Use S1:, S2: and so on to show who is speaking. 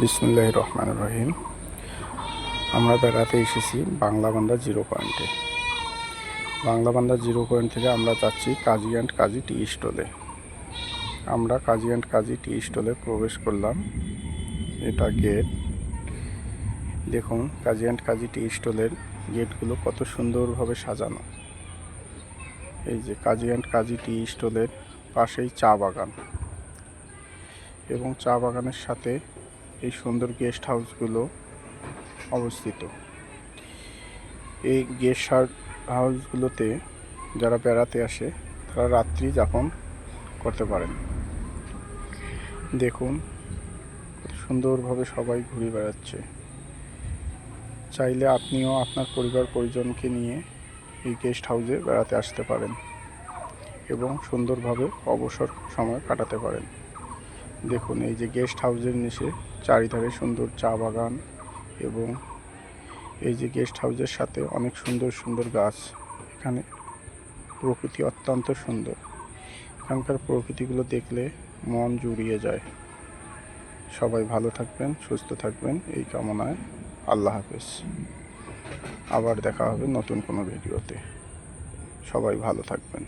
S1: বিসমিল্লাহির রহমানির রহিম। আমরা বেড়াতে এসেছি বাংলাবান্ধা জিরো পয়েন্টে। বাংলাবান্ধা জিরো পয়েন্ট থেকে আমরা যাচ্ছি কাজী অ্যান্ড কাজী টি স্টলে। আমরা কাজী অ্যান্ড কাজী টি স্টলে প্রবেশ করলাম। এটা গেট। দেখুন কাজী অ্যান্ড কাজী টি স্টলের গেটগুলো কত সুন্দরভাবে সাজানো। এই যে কাজী অ্যান্ড কাজী টি স্টলের পাশেই চা বাগান, এবং চা বাগানের সাথে এই সুন্দর গেস্ট হাউসগুলো অবস্থিত। এই গেস্ট হাউসগুলোতে যারা বেড়াতে আসে তারা রাত্রি যাপন করতে পারেন। দেখুন কত সুন্দরভাবে সবাই ঘুরে বেড়াচ্ছে। চাইলে আপনিও আপনার পরিবার পরিজনকে নিয়ে এই গেস্ট হাউসে বেড়াতে আসতে পারেন এবং সুন্দরভাবে অবসর সময় কাটাতে পারেন। দেখুন এই যে গেস্ট হাউসের নিচে চারিধারে সুন্দর চা বাগান, এবং এই যে গেস্ট হাউসের সাথে অনেক সুন্দর সুন্দর গাছ। এখানে প্রকৃতি অত্যন্ত সুন্দর। এখানকার প্রকৃতিগুলো দেখলে মন জুড়িয়ে যায়। সবাই ভালো থাকবেন, সুস্থ থাকবেন এই কামনায়। আল্লাহ হাফেজ। আবার দেখা হবে নতুন কোনো ভিডিওতে। সবাই ভালো থাকবেন।